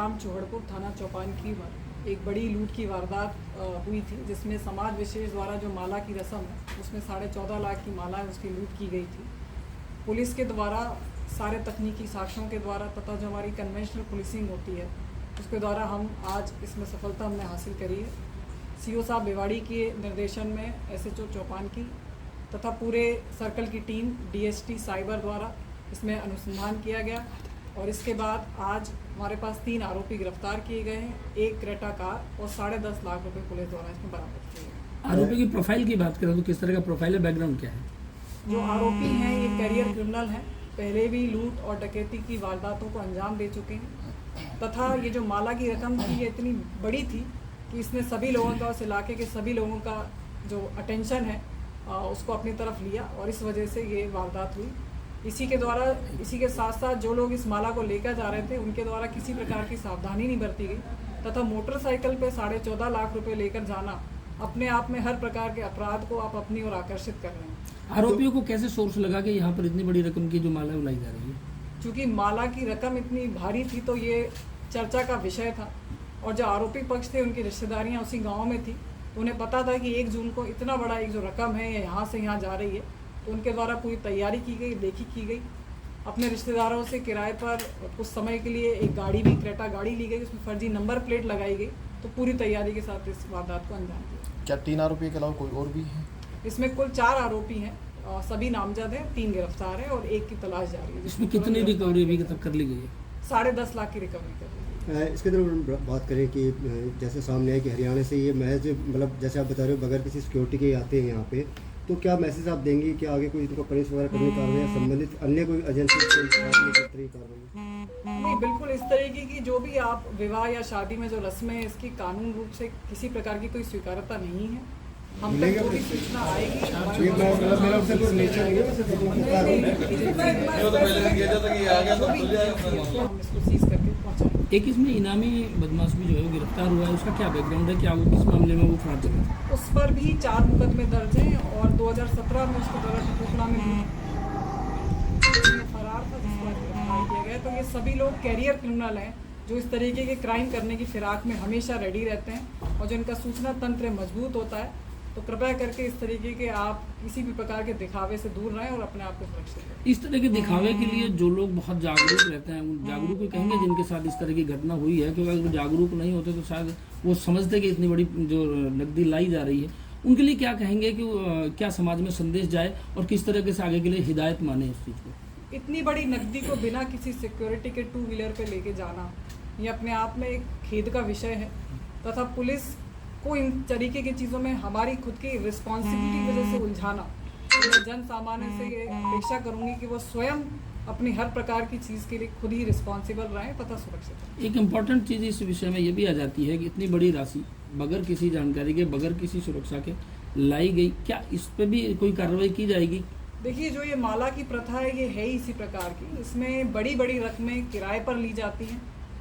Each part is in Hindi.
ग्राम चौहड़पुर थाना चौपानकी में एक बड़ी लूट की वारदात हुई थी, जिसमें समाज विशेष द्वारा जो माला की रस्म है उसमें 14.5 लाख की माला है उसकी लूट की गई थी। पुलिस के द्वारा सारे तकनीकी साक्ष्यों के द्वारा तथा जो हमारी कन्वेंशनल पुलिसिंग होती है उसके द्वारा हम आज इसमें सफलता हमने हासिल करी है। सीओ साहब बेवाड़ी के निर्देशन में एसएचओ चौपानकी तथा पूरे सर्कल की टीम डीएसटी साइबर द्वारा इसमें अनुसंधान किया गया और इसके बाद आज हमारे पास 3 आरोपी गिरफ्तार किए गए हैं, एक क्रेटा कार और 10.5 लाख रुपए पुलिस द्वारा इसमें बरामद किए गए। आरोपी की प्रोफाइल की बात करें तो किस तरह का प्रोफाइल है, बैकग्राउंड क्या है? जो आरोपी हैं ये करियर क्रिमिनल हैं, पहले भी लूट और डकैती की वारदातों को अंजाम दे चुके हैं तथा ये जो माला की रकम थी ये इतनी बड़ी थी कि इसने सभी लोगों का, उस इलाके के सभी लोगों का जो अटेंशन है उसको अपनी तरफ लिया और इस वजह से ये वारदात हुई। इसी के साथ साथ जो लोग इस माला को लेकर जा रहे थे उनके द्वारा किसी प्रकार की सावधानी नहीं बरती गई तथा मोटरसाइकिल पे 14.5 लाख रुपए लेकर जाना अपने आप में हर प्रकार के अपराध को आप अपनी ओर आकर्षित कर रहे हैं। आरोपियों को कैसे सोर्स लगा के यहाँ पर इतनी बड़ी रकम की जो माला उलाई जा रही है? चूँकि माला की रकम इतनी भारी थी तो ये चर्चा का विषय था और जो आरोपी पक्ष थे उनकी रिश्तेदारियाँ उसी गाँव में थी, तो उन्हें पता था कि 1 जून को इतना बड़ा एक जो रकम है ये यहाँ से यहाँ जा रही है, तो उनके द्वारा पूरी तैयारी की गई, देखी की गई। अपने रिश्तेदारों से किराए पर कुछ समय के लिए एक गाड़ी भी, क्रेटा गाड़ी ली गई, उसमें फर्जी नंबर प्लेट लगाई गई, तो पूरी तैयारी के साथ इस वारदात को अंजाम दिया। क्या 3 आरोपी के अलावा कोई और भी है? इसमें कुल 4 आरोपी हैं, सभी नामजद हैं, 3 गिरफ्तार हैं और 1 की तलाश जारी है। इसमें कितनी रिकवरी अभी तक कर ली गई है? 10.5 लाख की रिकवरी कर ली। इसके तरफ बात करें कि जैसे सामने है कि हरियाणा से ये महज मतलब जैसे आप बता रहे हो बगैर किसी सिक्योरिटी के आते हैं यहाँ पे, तो क्या मैसेज आप देंगे कि आगे कोई इनको पनिश वगैरह करने कार्रवाई या संबंधित अन्य कोई एजेंसी कार्रवाई? नहीं, बिल्कुल इस तरीके की जो भी आप विवाह या शादी में जो रस्में हैं इसकी कानून रूप से किसी प्रकार की कोई स्वीकार्यता नहीं है। हम तक जो भी सूचना आएगी हम इसको सीज करके पहुँचाएंगे। एक इसमें इनामी बदमाश भी जो है वो गिरफ्तार हुआ है, उसका क्या बैकग्राउंड है, क्या वो किस मामले में वो फरार चला है? उस पर भी 4 मुकदमे दर्ज हैं और 2017 में उसको टुकड़ा में फरार था जिसको गिरफ्तार किया गया। तो ये सभी लोग कैरियर क्रिमिनल हैं जो इस तरीके के क्राइम करने की फिराक में हमेशा रेडी रहते हैं और जो इनका सूचना तंत्र मजबूत होता है। तो कृपया करके इस तरीके के आप किसी भी प्रकार के दिखावे से दूर रहें और अपने आप को सुरक्षित रखें। इस तरह के दिखावे के लिए जो लोग बहुत जागरूक रहते हैं, उन जागरूक ही कहेंगे जिनके साथ इस तरह की घटना हुई है, क्योंकि अगर वो जागरूक नहीं होते तो शायद वो समझते कि इतनी बड़ी जो नकदी लाई जा रही है, उनके लिए क्या कहेंगे कि क्या समाज में संदेश जाए और किस तरह से आगे के लिए हिदायत माने इस चीज़ को? इतनी बड़ी नकदी को बिना किसी सिक्योरिटी के 2 व्हीलर पे लेके जाना ये अपने आप में एक खेद का विषय है तथा पुलिस को इन तरीके की चीज़ों में हमारी खुद की रिस्पॉन्सिबिलिटी की वजह से उलझाना, तो मैं जन सामान्य से ये अपेक्षा करूंगी कि वो स्वयं अपनी हर प्रकार की चीज़ के लिए खुद ही रिस्पॉन्सिबल रहें तथा सुरक्षित रहें। एक इम्पॉर्टेंट चीज़ इस विषय में ये भी आ जाती है कि इतनी बड़ी राशि बगैर किसी जानकारी के, बगैर किसी सुरक्षा के लाई गई, क्या इस पर भी कोई कार्रवाई की जाएगी? देखिए, जो ये माला की प्रथा है ये है ही इसी प्रकार की। इसमें बड़ी बड़ी रकमें किराए पर ली जाती हैं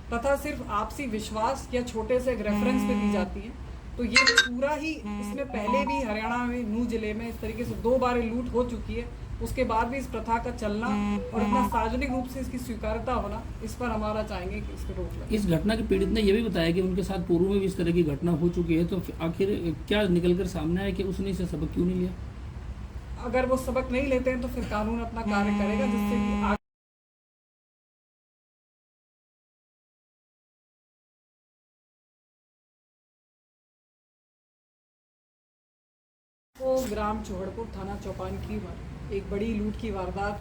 तथा सिर्फ आपसी विश्वास या छोटे से एक रेफरेंस पे दी जाती हैं। तो ये पूरा ही, इसमें पहले भी हरियाणा में नूह जिले में इस तरीके से 2 बार लूट हो चुकी है, उसके बाद भी इस प्रथा का चलना और इतना सार्वजनिक रूप से इसकी स्वीकार्यता होना, इस पर हमारा चाहेंगे कि इसको रोक लगे। इस घटना के पीड़ित ने यह भी बताया कि उनके साथ पूर्व में भी इस तरह की घटना हो चुकी है, तो आखिर क्या निकलकर सामने आया कि उसने इसे सबक क्यों नहीं लिया? अगर वो सबक नहीं लेते हैं तो फिर कानून अपना कार्य करेगा, जिससे कि ग्राम चौहड़पुर थाना चौपानकी में एक बड़ी लूट की वारदात